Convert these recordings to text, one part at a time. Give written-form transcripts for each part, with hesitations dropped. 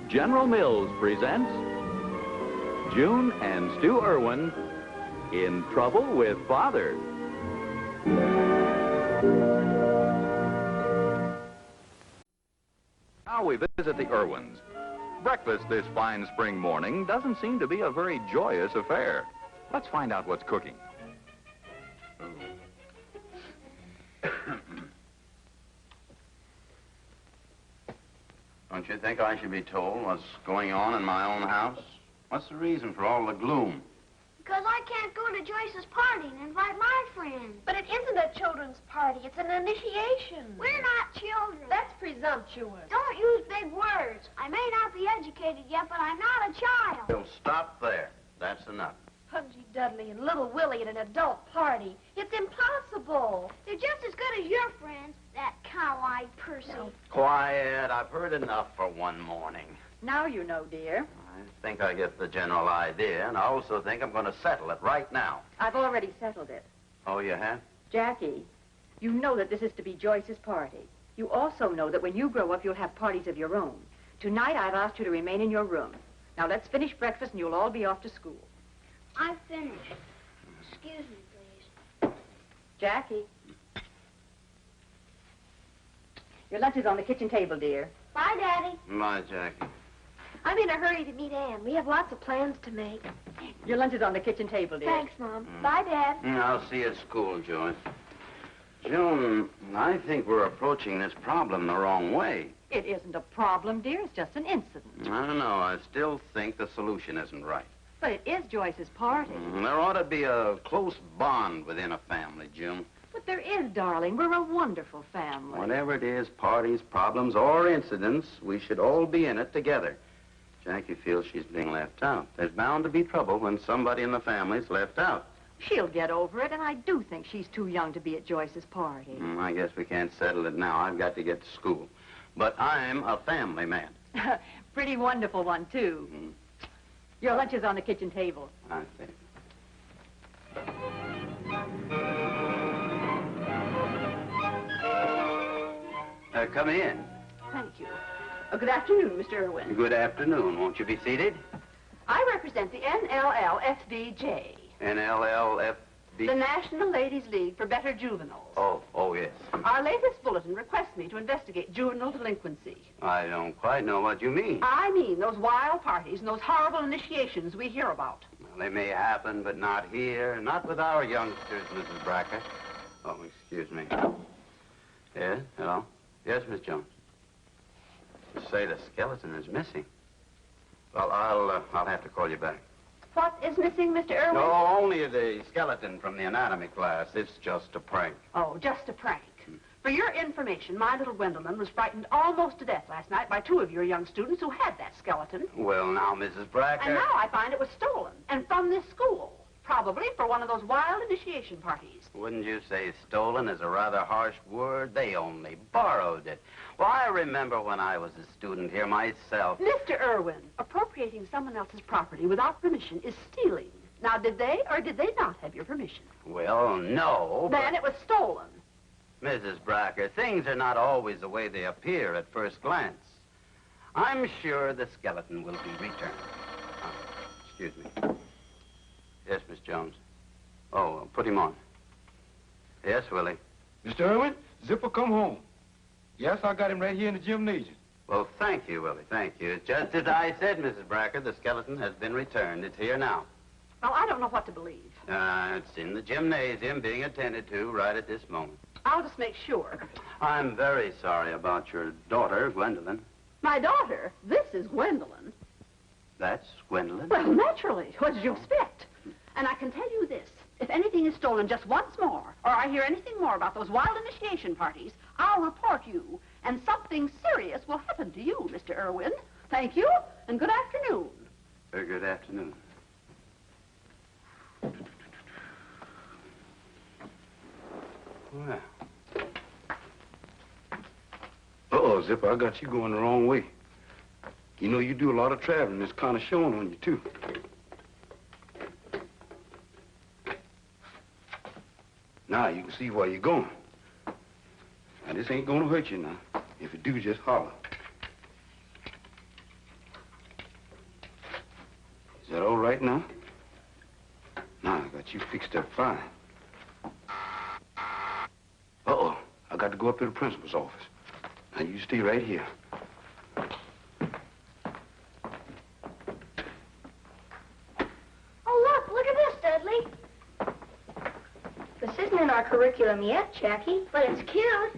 General Mills presents June and Stu Erwin in Trouble with Father. Now we visit the Erwins. Breakfast this fine spring morning doesn't seem to be a very joyous affair. Let's find out what's cooking. Don't you think I should be told what's going on in my own house? What's the reason for all the gloom? Because I can't go to Joyce's party and invite my friends. But it isn't a children's party. It's an initiation. We're not children. That's presumptuous. Don't use big words. I may not be educated yet, but I'm not a child. You'll stop there. That's enough. Pungy Dudley and Little Willie at an adult party. It's impossible. They're just as good as your friends, that cow-eyed Percy. No. Quiet. I've heard enough for one morning. Now you know, dear. I think I get the general idea, and I also think I'm going to settle it right now. I've already settled it. Oh, you have? Jackie, you know that this is to be Joyce's party. You also know that when you grow up, you'll have parties of your own. Tonight, I've asked you to remain in your room. Now, let's finish breakfast, and you'll all be off to school. I've finished. Excuse me, please. Jackie. Your lunch is on the kitchen table, dear. Bye, Daddy. Bye, Jackie. I'm in a hurry to meet Ann. We have lots of plans to make. Your lunch is on the kitchen table, dear. Thanks, Mom. Bye, Dad. I'll see you at school, Joyce. June, I think we're approaching this problem the wrong way. It isn't a problem, dear. It's just an incident. I don't know. I still think the solution isn't right. But it is Joyce's party. There ought to be a close bond within a family, June. But there is, darling. We're a wonderful family. Whatever it is, parties, problems, or incidents, we should all be in it together. Jackie feels she's being left out. There's bound to be trouble when somebody in the family's left out. She'll get over it, and I do think she's too young to be at Joyce's party. I guess we can't settle it now. I've got to get to school. But I'm a family man. Pretty wonderful one, too. Your lunch is on the kitchen table. I see. Come in. Thank you. Good afternoon, Mr. Erwin. Good afternoon. Won't you be seated? I represent the NLLFBJ, NLLFB. the National Ladies League for Better Juveniles. Oh, yes. Our latest bulletin requests me to investigate juvenile delinquency. I don't quite know what you mean. I mean those wild parties and those horrible initiations we hear about. Well, they may happen, but not here. Not with our youngsters, Mrs. Bracker. Oh, excuse me. Yes, hello? Yes, Miss Jones. You say the skeleton is missing. Well, I'll have to call you back. What is missing, Mr. Erwin? No, only the skeleton from the anatomy class. It's just a prank. Oh, just a prank. For your information, my little Gwendolyn was frightened almost to death last night by two of your young students who had that skeleton. Well, now, Mrs. Bracker... And now I find it was stolen, and from this school. Probably for one of those wild initiation parties. Wouldn't you say stolen is a rather harsh word? They only borrowed it. Well, I remember when I was a student here myself. Mr. Erwin, appropriating someone else's property without permission is stealing. Now, did they or did they not have your permission? Well, no, Then it was stolen. Mrs. Bracker, things are not always the way they appear at first glance. I'm sure the skeleton will be returned. Excuse me. Yes, Miss Jones. Oh, put him on. Yes, Willie. Mr. Erwin, Zipper come home. Yes, I got him right here in the gymnasium. Well, thank you, Willie. Thank you. Just as I said, Mrs. Bracker, the skeleton has been returned. It's here now. Well, I don't know what to believe. It's in the gymnasium being attended to right at this moment. I'll just make sure. I'm very sorry about your daughter, Gwendolyn. My daughter, this is Gwendolyn. That's Gwendolyn? Well, naturally. What did you expect? And I can tell you this. If anything is stolen just once more, or I hear anything more about those wild initiation parties, I'll report you, and something serious will happen to you, Mr. Erwin. Thank you, and good afternoon. Very good afternoon. Well. Uh-oh, Zipper, I got you going the wrong way. You know, you do a lot of traveling. It's kind of showing on you, too. Now you can see where you're going. Now, this ain't gonna hurt you now. If it do, just holler. Is that all right now? Now, I got you fixed up fine. Uh-oh, I got to go up to the principal's office. Now, you stay right here. Oh, look at this, Dudley. This isn't in our curriculum yet, Jackie. But it's cute.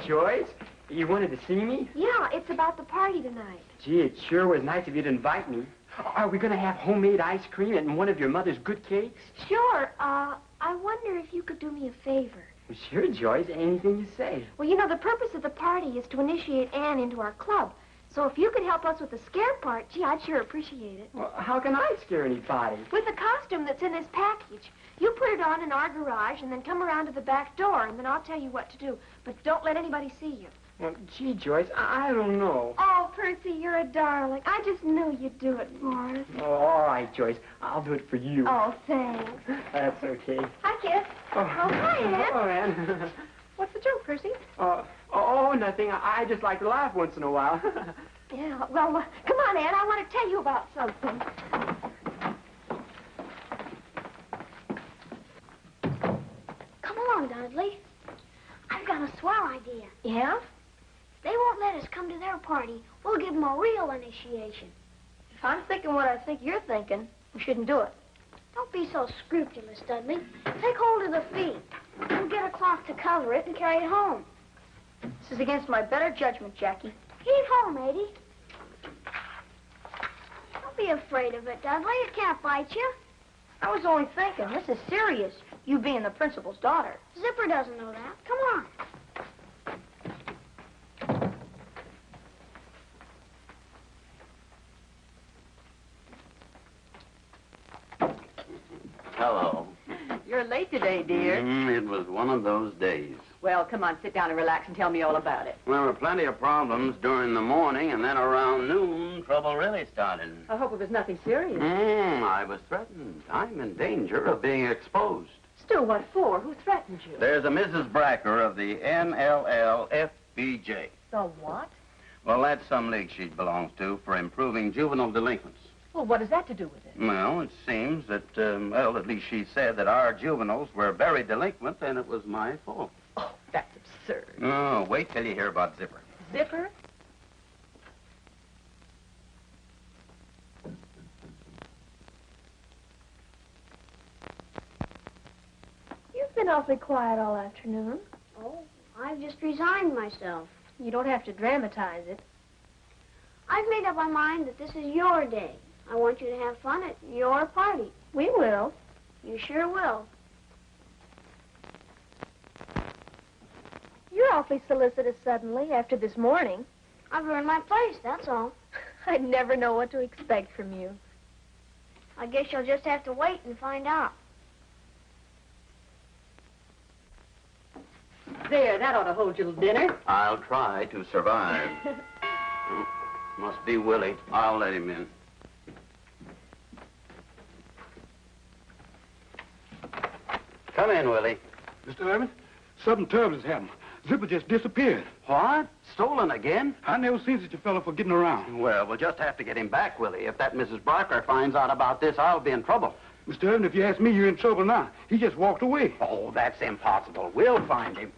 Joyce, you wanted to see me? Yeah, it's about the party tonight. Gee, it sure was nice of you to invite me. Are we going to have homemade ice cream and one of your mother's good cakes? Sure. I wonder if you could do me a favor. Well, sure, Joyce. Anything you say. Well, you know, the purpose of the party is to initiate Anne into our club. So if you could help us with the scare part, gee, I'd sure appreciate it. Well, how can I scare anybody? With the costume that's in this package. You put it on in our garage and then come around to the back door, and then I'll tell you what to do. But don't let anybody see you. Well, gee, Joyce, I don't know. Oh, Percy, you're a darling. I just knew you'd do it for us. Oh, all right, Joyce. I'll do it for you. Oh, thanks. That's okay. Hi, kid. Oh, hi, Anne. Oh, Anne. What's the joke, Percy? Nothing. I just like to laugh once in a while. Yeah, well, come on, Anne. I want to tell you about something. Come along, Dudley. I've got a swell idea. Yeah? They won't let us come to their party. We'll give them a real initiation. If I'm thinking what I think you're thinking, we shouldn't do it. Don't be so scrupulous, Dudley. Take hold of the feet. We'll get a cloth to cover it and carry it home. This is against my better judgment, Jackie. Heave home, Eddie. Don't be afraid of it, Dudley. It can't bite you. I was only thinking, this is serious, you being the principal's daughter. Zipper doesn't know that. Come on. Hello. You're late today, dear. It was one of those days. Well, come on, sit down and relax and tell me all about it. Well, there were plenty of problems during the morning, and then around noon, trouble really started. I hope it was nothing serious. I was threatened. I'm in danger of being exposed. Stu, what for? Who threatened you? There's a Mrs. Bracker of the NLLFBJ. The what? Well, that's some league she belongs to for improving juvenile delinquents. Well, what has that to do with it? Well, it seems that, well, at least she said that our juveniles were very delinquent, and it was my fault. Oh, that's absurd. Oh, wait till you hear about Zipper. Zipper? You've been awfully quiet all afternoon. Oh, I've just resigned myself. You don't have to dramatize it. I've made up my mind that this is your day. I want you to have fun at your party. We will. You sure will. You're awfully solicitous suddenly after this morning. I've earned my place, that's all. I never know what to expect from you. I guess you'll just have to wait and find out. There, that ought to hold you till dinner. I'll try to survive. Oh, must be Willie. I'll let him in. Come in, Willie. Mr. Erwin, something terrible has happened. Zipper just disappeared. What? Stolen again? I never seen such a fellow for getting around. Well, we'll just have to get him back, Willie. If that Mrs. Barker finds out about this, I'll be in trouble. Mr. Erwin, if you ask me, you're in trouble now. He just walked away. Oh, that's impossible. We'll find him.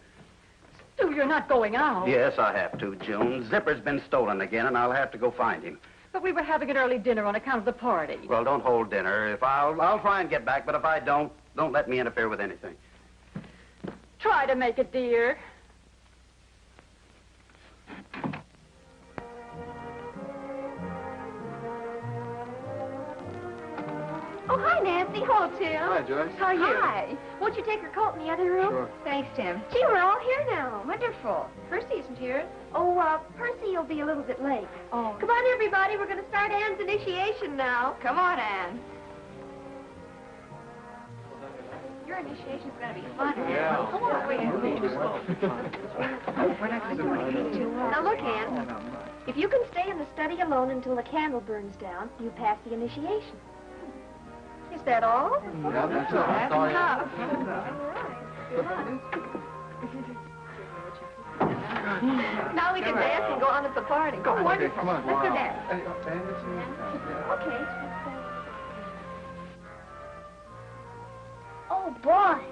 Stu, you're not going out. Yes, I have to, June. Zipper's been stolen again, and I'll have to go find him. But we were having an early dinner on account of the party. Well, don't hold dinner. If I'll try and get back, but if I don't let me interfere with anything. Try to make it, dear. Oh, hi, Nancy. Hello, Tim. Hi, Joyce. How are you? Hi. Won't you take your coat in the other room? Sure. Thanks, Tim. Gee, we're all here now. Wonderful. Percy isn't here. Oh, Percy will be a little bit late. Oh. Come on, everybody. We're going to start Anne's initiation now. Come on, Anne. Your initiation's going to be fun, Anne. Yeah. Come on. Wait, you're too slow. We're not going to do anything too well. Now, look, Anne. If you can stay in the study alone until the candle burns down, you pass the initiation. Is that all? Yeah, that's all. That's enough. Now we can dance and go on at the party. Go, wonderful. Come on. Let's go dance. Hey, Okay. Oh, boy.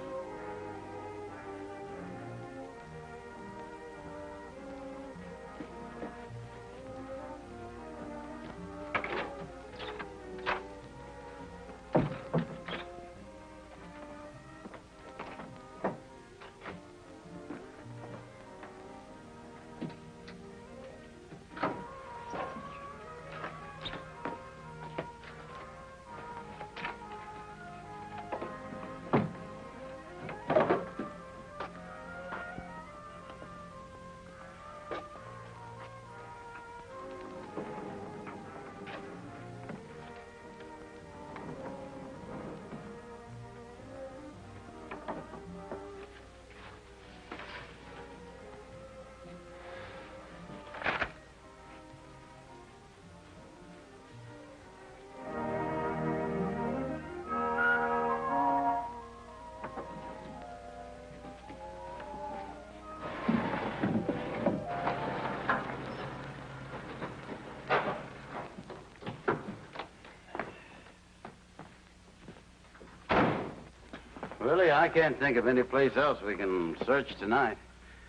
Really, I can't think of any place else we can search tonight.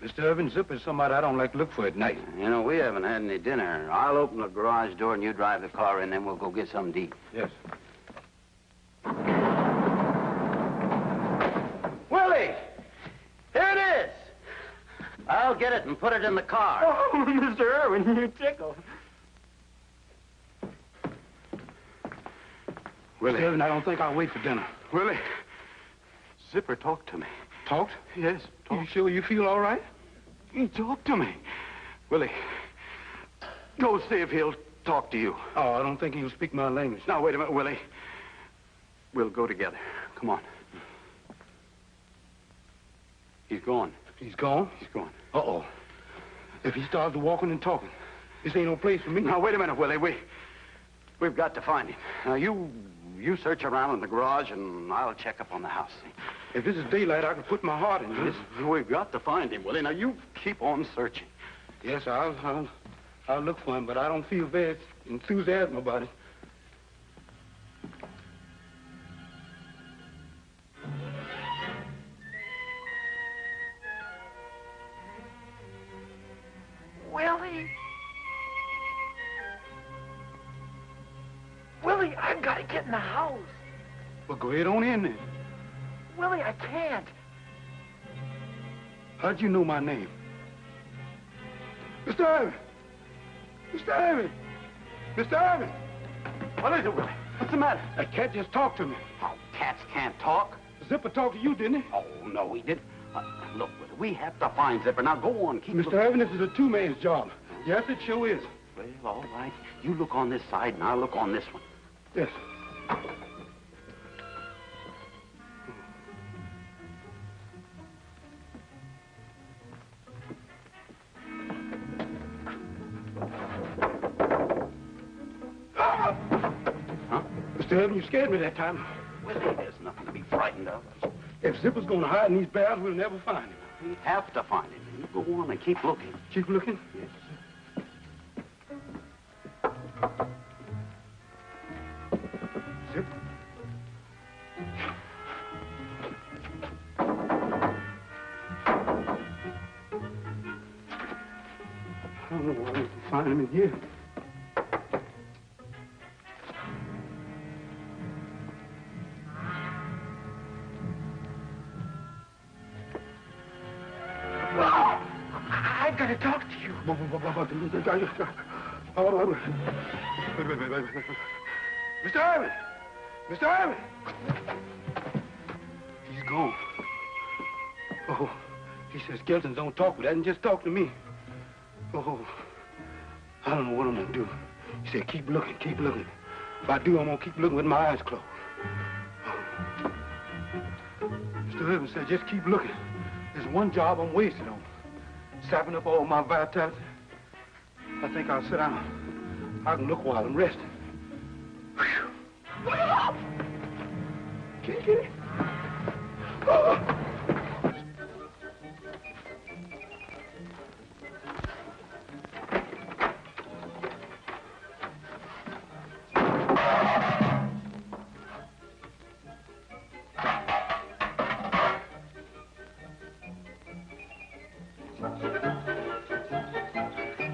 Mr. Erwin, Zipper's somebody I don't like to look for at night. You know, we haven't had any dinner. I'll open the garage door and you drive the car in, then we'll go get something to eat. Yes. Willie! Here it is! I'll get it and put it in the car. Oh, Mr. Erwin, you tickle. Willie. Mr. Erwin, I don't think I'll wait for dinner. Willie, Zipper talked to me. Talked? Yes, You sure you feel all right? He talked to me. Willie, go see if he'll talk to you. Oh, I don't think he'll speak my language. Now, wait a minute, Willie. We'll go together. Come on. He's gone. He's gone? He's gone. Uh-oh. If he starts walking and talking, this ain't no place for me. Now, wait a minute, Willie. We've got to find him. Now, you search around in the garage, and I'll check up on the house. If this is daylight, I can put my heart into this. We've got to find him, Willie. Now, you keep on searching. Yes, I'll look for him, but I don't feel very enthusiastic about it. Willie, I've got to get in the house. Well, go ahead on in then. Willie, I can't. How'd you know my name? Mr. Erwin! Mr. Erwin! Mr. Erwin! What is it, Willie? What's the matter? That cat just talked to me. Oh, cats can't talk. Zipper talked to you, didn't he? Oh, no, he didn't. Look, Willie, we have to find Zipper. Now, go on, keep Mr. looking. Erwin, this is a two-man's job. Yes, it sure is. Well, all right. You look on this side, and I'll look on this one. Yes. Huh? Mr. Erwin, you scared me that time. Willie, there's nothing to be frightened of. If Zipper's going to hide in these barrels, we'll never find him. We have to find him. You go on and keep looking. Keep looking? Yes. Zip. I don't know why we can find him in here. I've got to talk to you. Wait. Mr. Erwin! Mr. Erwin! He's gone. Oh, he says skeletons don't talk with that and just talk to me. Oh, I don't know what I'm gonna do. He said, keep looking, keep looking. If I do, I'm gonna keep looking with my eyes closed. Oh. Mr. Erwin said, just keep looking. There's one job I'm wasting on. Sapping up all my vitality. I think I'll sit down. I can look while I'm resting. Whew. Can you get it? Oh.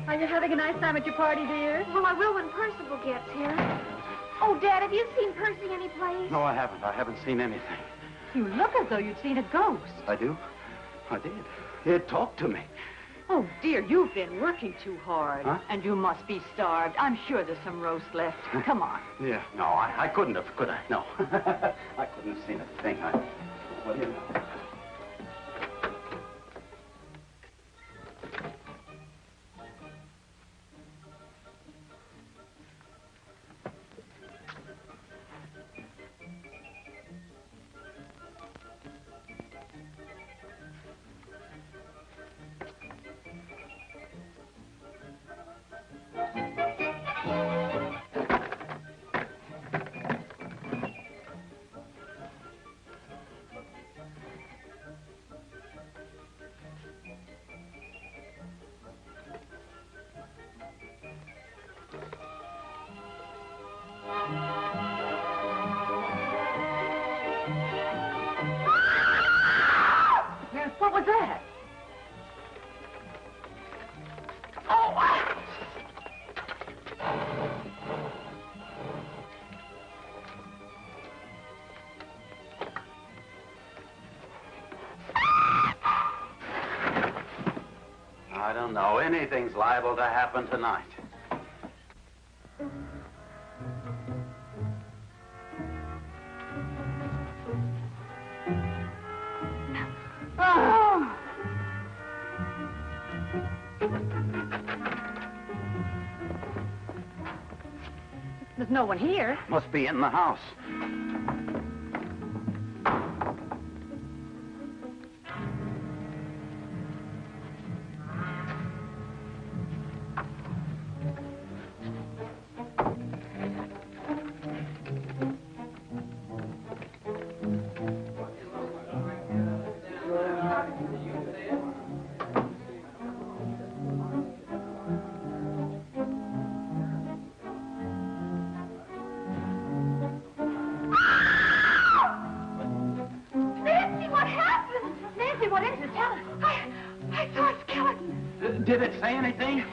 Are you having a nice time at your party, dear? Well, I will when Percival gets here. Oh, Dad, have you seen Percy anyplace? No, I haven't. I haven't seen anything. You look as though you'd seen a ghost. I do? I did. It talked to me. Oh, dear, you've been working too hard. Huh? And you must be starved. I'm sure there's some roast left. Come on. Yeah. No, I couldn't have, could I? No. I couldn't have seen a thing. What do you know? What was that? I don't know. Anything's liable to happen tonight. There's no one here. Must be in the house. Did it say anything?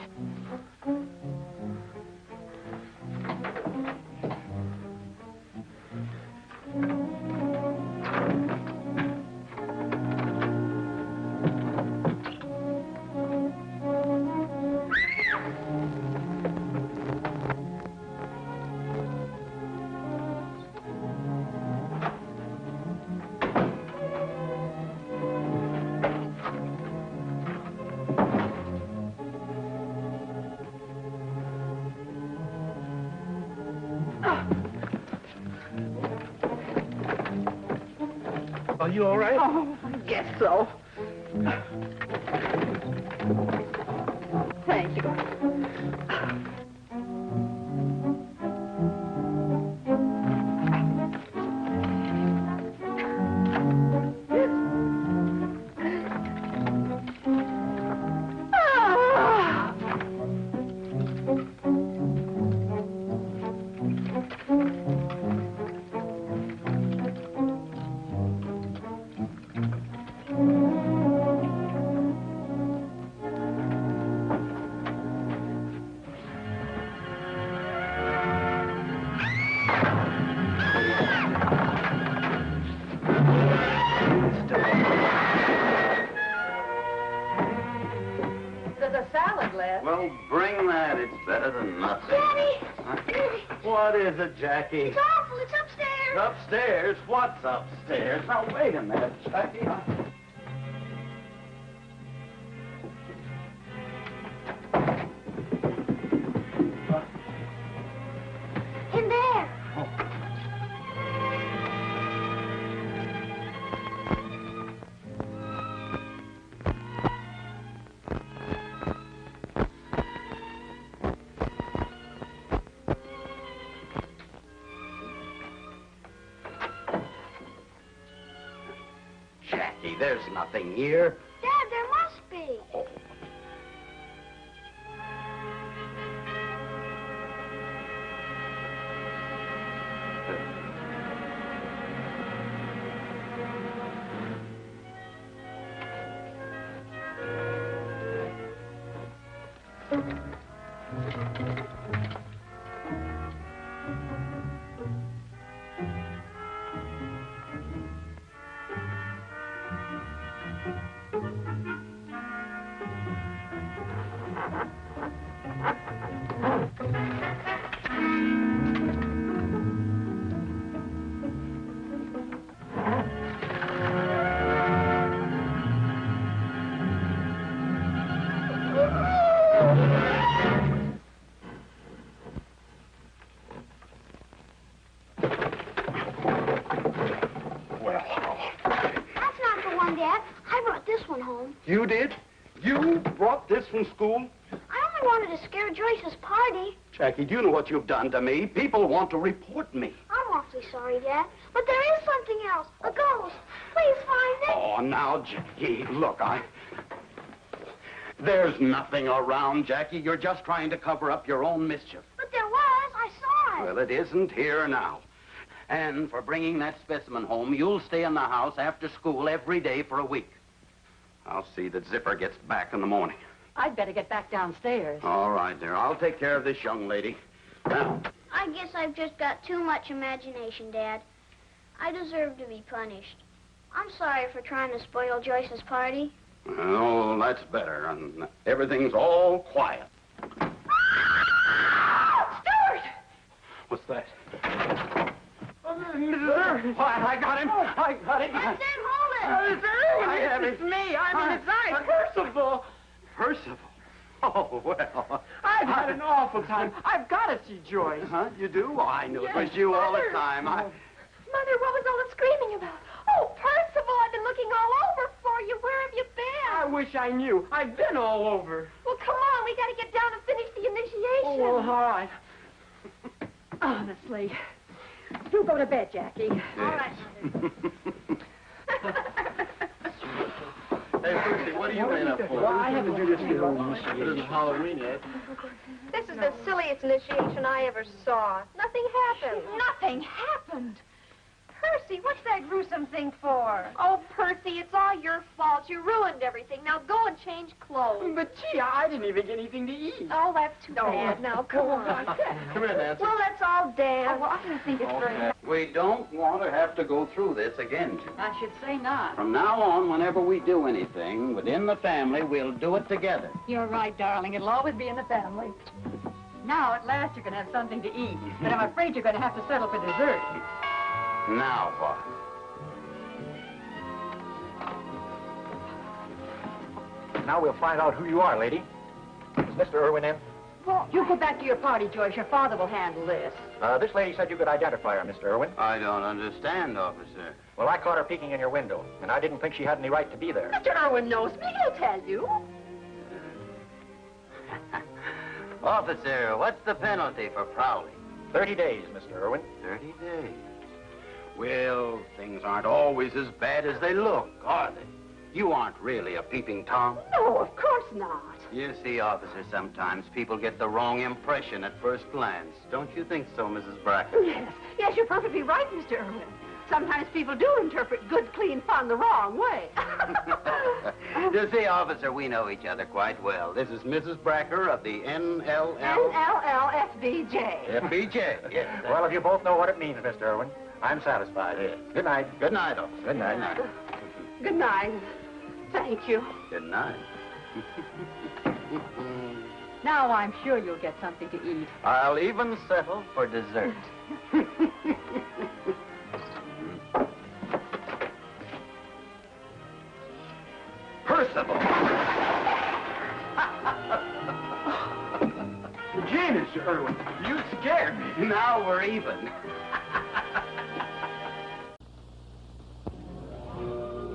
Are you all right? Oh, I guess so. Thank you. Well, bring that. It's better than nothing. Daddy! Huh? What is it, Jackie? It's awful. It's upstairs. Upstairs? What's upstairs? Now, wait a minute, Jackie. In there. Jackie, there's nothing here. Dad, there must be. Oh. That's not the one, Dad. I brought this one home. You did? You brought this from school? I only wanted to scare Joyce's party. Jackie, do you know what you've done to me? People want to report me. I'm awfully sorry, Dad. But there is something else. A ghost. Please find it. Oh, now, Jackie, look, There's nothing around, Jackie. You're just trying to cover up your own mischief. But there was. I saw it. Well, it isn't here now. And for bringing that specimen home, you'll stay in the house after school every day for a week. I'll see that Zipper gets back in the morning. I'd better get back downstairs. All right, dear. I'll take care of this young lady. Now, I guess I've just got too much imagination, Dad. I deserve to be punished. I'm sorry for trying to spoil Joyce's party. oh, that's better. And everything's all quiet. Stuart! What's that? Why, I got him. I got him. Dad, hold it. Mr. Erwin, it's me. I'm inside. Percival. Percival? Oh, well. I've had an awful time. I've got to see Joyce. Huh? You do? Oh, I knew it was you all the time. Mother, what was all the screaming about? Oh, Percival, I've been looking all over for you. Where have you been? I wish I knew. I've been all over. Well, come on. We got to get down and finish the initiation. Oh, well, all right. Honestly. You go to bed, Jackie. All right, Hey, Percy, what are you in up for? Well, I have to do this here. It isn't Halloween yet. This is the silliest initiation I ever saw. Nothing happened. Nothing happened. Percy, what's that gruesome thing for? Oh, Percy, it's all your fault. You ruined everything. Now go and change clothes. But, gee, I didn't even get anything to eat. Oh, that's too bad. Now, come on. Come here, Nancy. Well, let's all dance. Oh, well, I don't think it's very nice. We don't want to have to go through this again, Jim. I should say not. From now on, whenever we do anything within the family, we'll do it together. You're right, darling. It'll always be in the family. Now, at last, you can have something to eat. But I'm afraid you're going to have to settle for dessert. Now what? Now we'll find out who you are, lady. Is Mr. Erwin in? Well, you go back to your party, Joyce. Your father will handle this. This lady said you could identify her, Mr. Erwin. I don't understand, officer. Well, I caught her peeking in your window, and I didn't think she had any right to be there. Mr. Erwin knows me. He'll tell you. Officer, what's the penalty for prowling? 30 days, Mr. Erwin. 30 days. Well, things aren't always as bad as they look, are they? You aren't really a peeping Tom. No, of course not. You see, officer, sometimes people get the wrong impression at first glance. Don't you think so, Mrs. Brackett? Yes. Yes, you're perfectly right, Mr. Erwin. Sometimes people do interpret good, clean fun the wrong way. You see, officer, we know each other quite well. This is Mrs. Bracker of the NLL... NLLFBJ. FBJ, yes. Well, if you both know what it means, Mr. Erwin, I'm satisfied. Yes. Good night. Good night, officer. Good night. Good night. Thank you. Good night. Now I'm sure you'll get something to eat. I'll even settle for dessert. open.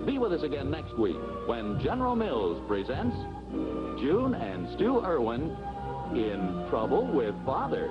Be with us again next week when General Mills presents June and Stu Erwin in Trouble with Father.